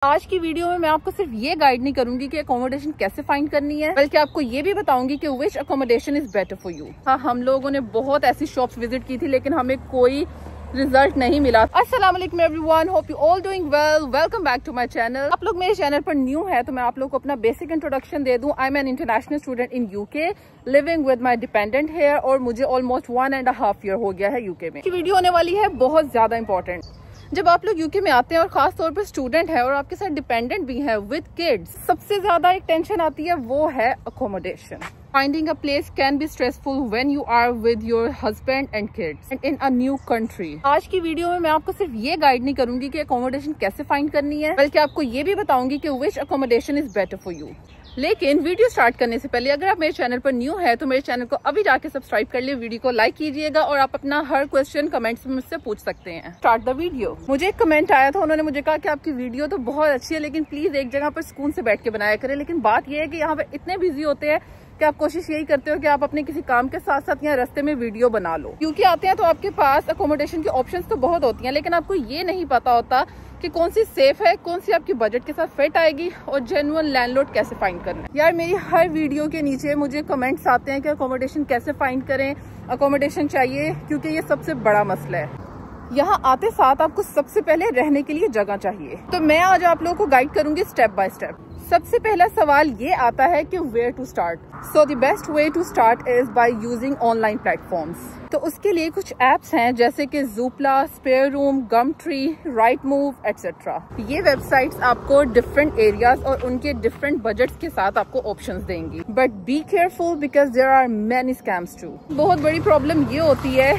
आज की वीडियो में मैं आपको सिर्फ ये गाइड नहीं करूंगी कि अकोमोडेशन कैसे फाइंड करनी है, बल्कि आपको ये भी बताऊंगी कि which accommodation is better for you. हाँ, हम लोगों ने बहुत ऐसी शॉप्स विजिट की थी लेकिन हमें कोई रिजल्ट नहीं मिला। अस्सलाम वालेकुम everyone, hope you all doing well. Welcome back to my channel. आप लोग मेरे चैनल पर न्यू है तो मैं आप लोग को अपना बेसिक इंट्रोडक्शन दे दूं। I am an international student in UK living with my dependent here, और मुझे ऑलमोस्ट 1.5 ईयर हो गया है यूके में। वीडियो होने वाली है बहुत ज्यादा इंपॉर्टेंट। जब आप लोग यूके में आते हैं और खास तौर पर स्टूडेंट है और आपके साथ डिपेंडेंट भी है विद किड्स, सबसे ज्यादा एक टेंशन आती है, वो है accommodation. Finding a place can be stressful when you are with your husband and kids and in a new country. आज की वीडियो में मैं आपको सिर्फ ये गाइड नहीं करूंगी कि अकोमोडेशन कैसे फाइंड करनी है, बल्कि आपको ये भी बताऊंगी कि which accommodation is better for you. लेकिन वीडियो स्टार्ट करने से पहले अगर आप मेरे चैनल पर न्यू है तो मेरे चैनल को अभी जाके सब्सक्राइब कर लिए, वीडियो को लाइक कीजिएगा और आप अपना हर क्वेश्चन कमेंट्स में मुझसे पूछ सकते हैं। Start the video. मुझे एक कमेंट आया था, उन्होंने मुझे कहा कि आपकी वीडियो तो बहुत अच्छी है लेकिन प्लीज एक जगह पर सुकून से बैठ के बनाया करें। लेकिन बात यह है कि यहाँ पर इतने बिजी होते हैं कि आप कोशिश यही करते हो कि आप अपने किसी काम के साथ साथ यहाँ रास्ते में वीडियो बना लो। क्योंकि आते हैं तो आपके पास अकोमोडेशन की ऑप्शंस तो बहुत होती हैं, लेकिन आपको ये नहीं पता होता कि कौन सी सेफ है, कौन सी आपकी बजट के साथ फिट आएगी और जेन्युइन लैंडलॉर्ड कैसे फाइंड करना है। यार, मेरी हर वीडियो के नीचे मुझे कमेंट्स आते हैं कि अकोमोडेशन कैसे फाइंड करें, अकोमोडेशन चाहिए, क्योंकि ये सबसे बड़ा मसला है। यहाँ आते साथ आपको सबसे पहले रहने के लिए जगह चाहिए, तो मैं आज आप लोगों को गाइड करूंगी स्टेप बाय स्टेप। सबसे पहला सवाल ये आता है कि where to start. So the best way to start is by using online platforms. तो उसके लिए कुछ एप्स हैं जैसे कि Zoopla, SpareRoom, Gumtree, Rightmove etcetera. ये वेबसाइट्स आपको डिफरेंट एरियाज और उनके डिफरेंट बजट्स के साथ आपको ऑप्शंस देंगी, but be careful because there are many scams too. बहुत बड़ी प्रॉब्लम ये होती है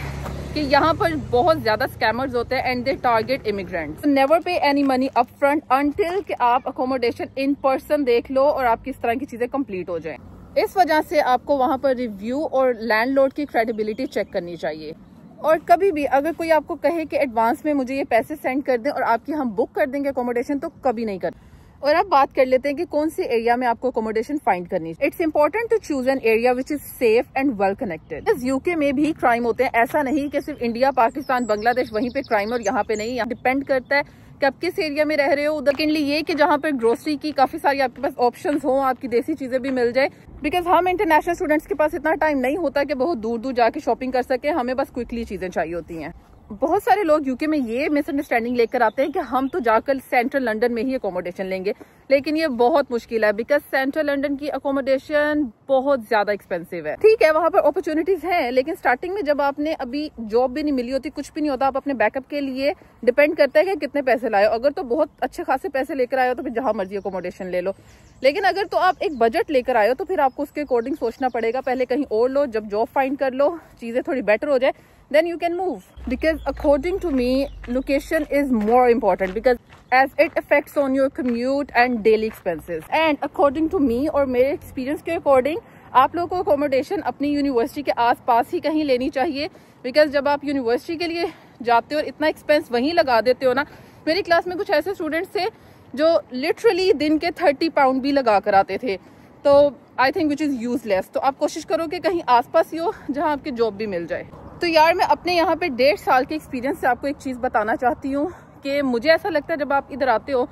कि यहाँ पर बहुत ज्यादा स्कैमर्स होते हैं and they target immigrants. Never pay any money up front until कि आप अकोमोडेशन इन पर्सन देख लो और आपकी इस तरह की चीजें कंप्लीट हो जाएं। इस वजह से आपको वहाँ पर रिव्यू और लैंडलॉर्ड की क्रेडिबिलिटी चेक करनी चाहिए। और कभी भी अगर कोई आपको कहे कि एडवांस में मुझे ये पैसे सेंड कर दें और आपकी हम बुक कर देंगे अकोमोडेशन, तो कभी नहीं कर। और अब बात कर लेते हैं कि कौन सी एरिया में आपको अकोमोडेशन फाइंड करनी है। It's important to choose an area which is safe and well connected. UK में भी क्राइम होते हैं, ऐसा नहीं कि सिर्फ इंडिया, पाकिस्तान, बांग्लादेश वहीं पे क्राइम और यहाँ पे नहीं। यहाँ डिपेंड करता है कि आप किस एरिया में रह रहे हो। उधर के लिए ये कि जहाँ पर ग्रोसरी की काफी सारी आपके पास ऑप्शंस हो, आपकी देसी चीजें भी मिल जाए, बिकॉज हम इंटरनेशनल स्टूडेंट्स के पास इतना टाइम नहीं होता कि बहुत दूर दूर जाके शॉपिंग कर सके। हमें बस क्विकली चीजें चाहिए होती हैं। बहुत सारे लोग यूके में ये मिसअंडरस्टैंडिंग लेकर आते हैं कि हम तो जाकर सेंट्रल लंदन में ही अकोमोडेशन लेंगे, लेकिन ये बहुत मुश्किल है बिकॉज सेंट्रल लंदन की अकोमोडेशन बहुत ज्यादा एक्सपेंसिव है। ठीक है, वहां पर अपॉर्चुनिटीज हैं, लेकिन स्टार्टिंग में जब आपने अभी जॉब भी नहीं मिली होती, कुछ भी नहीं होता, आप अपने बैकअप के लिए डिपेंड करता है कि कितने पैसे लाए हो। अगर तो बहुत अच्छे खासे पैसे लेकर आए हो तो फिर जहां मर्जी अकोमोडेशन ले लो, लेकिन अगर तो आप एक बजट लेकर आए हो तो फिर आपको उसके अकॉर्डिंग सोचना पड़ेगा। पहले कहीं और लो, जब जॉब फाइंड कर लो, चीजें थोड़ी बेटर हो जाए, then you can move. Because according to me, location is more important because as it affects on your commute and daily expenses. And according to me और मेरे experience के according, आप लोगों को accommodation अपनी यूनिवर्सिटी के आसपास ही कहीं लेनी चाहिए। because जब आप यूनिवर्सिटी के लिए जाते हो इतना एक्सपेंस वहीं लगा देते हो ना। मेरी क्लास में कुछ ऐसे स्टूडेंट्स थे जो लिटरली दिन के 30 पाउंड भी लगा कर आते थे, तो I think which is useless. तो आप कोशिश करो कि कहीं आसपास ही हो जहाँ आपकी जॉब भी मिल जाए। तो यार, मैं अपने यहाँ पे 1.5 साल के एक्सपीरियंस से आपको एक चीज़ बताना चाहती हूँ कि मुझे ऐसा लगता है जब आप इधर आते हो,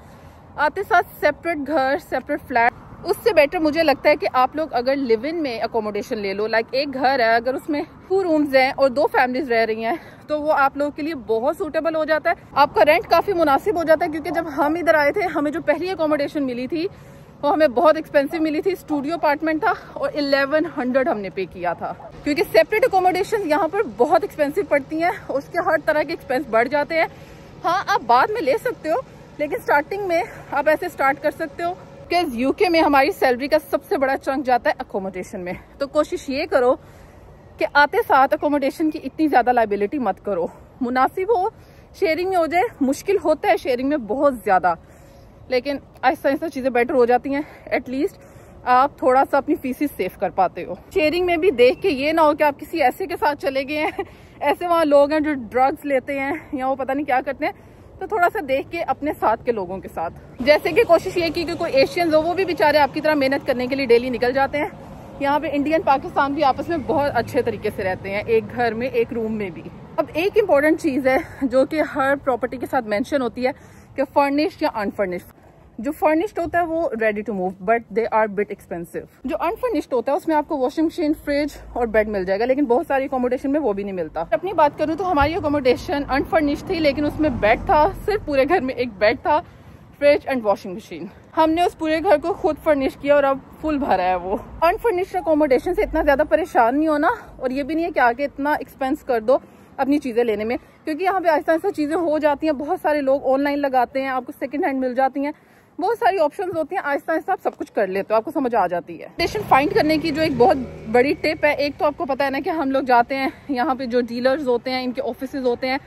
आते साथ सेपरेट घर, सेपरेट फ्लैट, उससे बेटर मुझे लगता है कि आप लोग अगर लिव इन में अकोमोडेशन ले लो। लाइक एक घर है, अगर उसमें 2 रूम्स हैं और 2 फैमिलीज रह रही हैं, तो वो आप लोगों के लिए बहुत सूटेबल हो जाता है। आपका रेंट काफ़ी मुनासिब हो जाता है, क्योंकि जब हम इधर आए थे हमें जो पहली अकोमोडेशन मिली थी वो हमें बहुत एक्सपेंसिव मिली थी। स्टूडियो अपार्टमेंट था और 1100 हमने पे किया था, क्योंकि सेपरेट अकोमोडेशन यहाँ पर बहुत एक्सपेंसिव पड़ती हैं, उसके हर तरह के एक्सपेंस बढ़ जाते हैं। हाँ, आप बाद में ले सकते हो, लेकिन स्टार्टिंग में आप ऐसे स्टार्ट कर सकते हो, बिकॉज यूके में हमारी सैलरी का सबसे बड़ा चंक जाता है अकोमोडेशन में। तो कोशिश ये करो कि आते साथ अकोमोडेशन की इतनी ज़्यादा लाइबिलिटी मत करो, मुनासिब हो, शेयरिंग में हो जाए। मुश्किल होता है शेयरिंग में बहुत ज़्यादा, लेकिन ऐसा ऐसा चीज़ें बेटर हो जाती हैं। एटलीस्ट आप थोड़ा सा अपनी फीसिस सेव कर पाते हो। शेयरिंग में भी देख के ये ना हो कि आप किसी ऐसे के साथ चले गए हैं, ऐसे वहाँ लोग हैं जो ड्रग्स लेते हैं या वो पता नहीं क्या करते हैं, तो थोड़ा सा देख के अपने साथ के लोगों के साथ। जैसे कि कोशिश ये की कि कोई एशियंस हो, वो भी बेचारे आपकी तरह मेहनत करने के लिए डेली निकल जाते हैं। यहाँ पे इंडियन पाकिस्तान भी आपस में बहुत अच्छे तरीके से रहते हैं, एक घर में, एक रूम में भी। अब एक इम्पॉर्टेंट चीज़ है जो कि हर प्रॉपर्टी के साथ मेंशन होती है कि फर्निश्ड या अनफर्निश्ड। जो फर्निश्ड होता है वो ready to move, but they are bit expensive. जो अनफर्निश्ड होता है उसमें आपको वॉशिंग मशीन, फ्रिज और बेड मिल जाएगा, लेकिन बहुत सारी अकोमोडेशन में वो भी नहीं मिलता। अपनी बात करूँ तो हमारी अकोमोडेशन अनफर्निश्ड थी, लेकिन उसमें बेड था, सिर्फ पूरे घर में एक बेड था, फ्रिज एंड वॉशिंग मशीन। हमने उस पूरे घर को खुद फर्निश किया और अब फुल भरा है वो। अनफर्निश्ड अकोमोडेशन से इतना ज्यादा परेशान नहीं होना, और ये भी नहीं है कि आगे इतना एक्सपेंस कर दो अपनी चीजें लेने में, क्योंकि यहाँ पे आहिस्ता आहिस्ता चीजें हो जाती हैं। बहुत सारे लोग ऑनलाइन लगाते हैं, आपको सेकंड हैंड मिल जाती हैं, बहुत सारी ऑप्शंस होती हैं। आहिस्ता आहिस्ता आप सब कुछ कर लेते हो, आपको समझ आ जाती है। अकोमोडेशन फाइंड करने की जो एक बहुत बड़ी टिप है, एक तो आपको पता है ना कि हम लोग जाते हैं यहाँ पे, जो डीलर्स होते हैं, इनके ऑफिसेज होते हैं,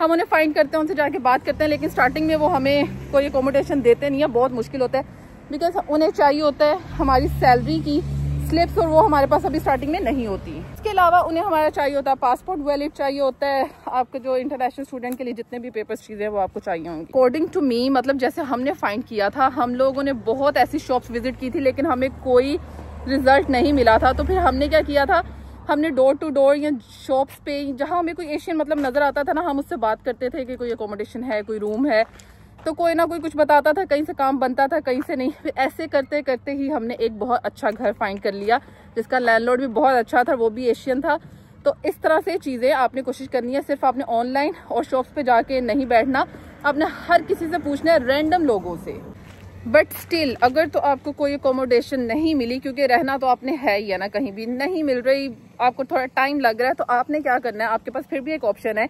हम उन्हें फाइंड करते हैं, उनसे जाके बात करते हैं, लेकिन स्टार्टिंग में वो हमें कोई अकोमोडेशन देते नहीं है, बहुत मुश्किल होता है, बिकॉज उन्हें चाहिए होता है हमारी सैलरी की स्लिप्स, और वो हमारे पास अभी स्टार्टिंग में नहीं होती। इसके अलावा उन्हें हमारा चाहिए होता है पासपोर्ट वैलिड चाहिए होता है, आपके जो इंटरनेशनल स्टूडेंट के लिए जितने भी पेपर्स चीजें वो आपको चाहिए होंगी। अकॉर्डिंग टू मी, मतलब जैसे हमने फाइंड किया था, हम लोगों ने बहुत ऐसी शॉप्स विजिट की थी, लेकिन हमें कोई रिजल्ट नहीं मिला था। तो फिर हमने क्या किया था, हमने डोर टू डोर या शॉप्स पे जहाँ हमें कोई एशियन मतलब नजर आता था ना, हम उससे बात करते थे कि कोई अकोमोडेशन है, कोई रूम है, तो कोई ना कोई कुछ बताता था, कहीं से काम बनता था, कहीं से नहीं। फिर ऐसे करते करते ही हमने एक बहुत अच्छा घर फाइंड कर लिया, जिसका लैंडलॉर्ड भी बहुत अच्छा था, वो भी एशियन था। तो इस तरह से चीज़ें आपने कोशिश करनी है, सिर्फ आपने ऑनलाइन और शॉप्स पे जाके नहीं बैठना, आपने हर किसी से पूछना है, रैंडम लोगों से। बट स्टिल अगर तो आपको कोई अकोमोडेशन नहीं मिली, क्योंकि रहना तो आपने है ही है ना, कहीं भी नहीं मिल रही, आपको थोड़ा टाइम लग रहा है, तो आपने क्या करना है, आपके पास फिर भी एक ऑप्शन है।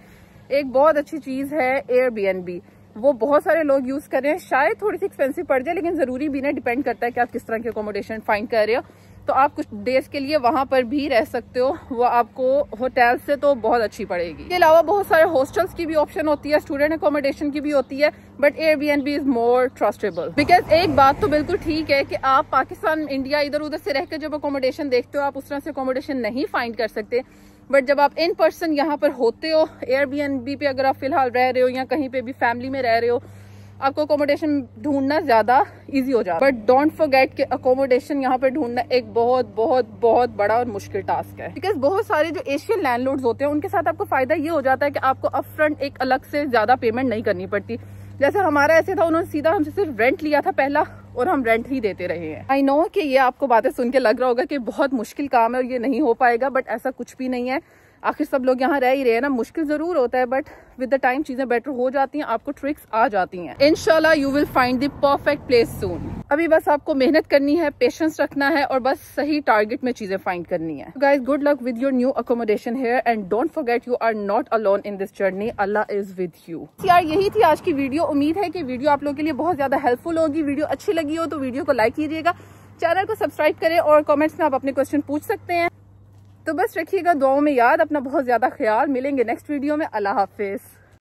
एक बहुत अच्छी चीज़ है एयरबीएनबी, वो बहुत सारे लोग यूज कर रहे हैं, शायद थोड़ी सी एक्सपेंसिव पड़ जाए, लेकिन जरूरी भी ना, डिपेंड करता है कि आप किस तरह की अकोमोडेशन फाइंड कर रहे हो। तो आप कुछ डेज के लिए वहां पर भी रह सकते हो, वो आपको होटल से तो बहुत अच्छी पड़ेगी। इसके अलावा बहुत सारे हॉस्टल्स की भी ऑप्शन होती है, स्टूडेंट अकोमोडेशन की भी होती है, but Airbnb is more trustable. Because एक बात तो बिल्कुल ठीक है कि आप पाकिस्तान, इंडिया, इधर उधर से रहकर जब अकोमोडेशन देखते हो, आप उस तरह से अकोमोडेशन नहीं फाइंड कर सकते, बट जब आप इन पर्सन यहाँ पर होते हो, एयरबीएनबी पे अगर आप फिलहाल रह रहे हो या कहीं पे भी फैमिली में रह रहे हो, आपको अकोमोडेशन ढूंढना ज्यादा इजी हो जाता है। बट डोंट फॉरगेट कि अकोमोडेशन यहाँ पे ढूंढना एक बहुत बहुत बहुत बड़ा और मुश्किल टास्क है, बिकॉज बहुत सारे जो एशियन लैंडलॉर्ड्स होते हैं, उनके साथ आपको फायदा ये हो जाता है कि आपको अपफ्रंट एक अलग से ज्यादा पेमेंट नहीं करनी पड़ती। जैसे हमारा ऐसे था, उन्होंने सीधा हमसे सिर्फ रेंट लिया था पहला, और हम रेंट ही देते रहे हैं। आई नो कि ये आपको बातें सुन के लग रहा होगा कि बहुत मुश्किल काम है और ये नहीं हो पाएगा, बट ऐसा कुछ भी नहीं है। आखिर सब लोग यहाँ रह ही रहे हैं ना, मुश्किल जरूर होता है, बट विद द टाइम चीजें बेटर हो जाती हैं, आपको ट्रिक्स आ जाती हैं। इंशाल्लाह you will find the perfect place soon. अभी बस आपको मेहनत करनी है, पेशेंस रखना है, और बस सही टारगेट में चीजें फाइंड करनी है। Guys, good luck with your new accommodation here, and don't forget you are not alone in this journey, Allah is with you. यार यही थी आज की वीडियो, उम्मीद है कि वीडियो आप लोगों के लिए बहुत ज्यादा हेल्पफुल होगी। वीडियो अच्छी लगी हो तो वीडियो को लाइक कीजिएगा, चैनल को सब्सक्राइब करें, और कमेंट्स में आप अपने क्वेश्चन पूछ सकते हैं। तो बस रखिएगा दुआओं में याद, अपना बहुत ज्यादा ख्याल, मिलेंगे नेक्स्ट वीडियो में। अल्लाह हाफिज।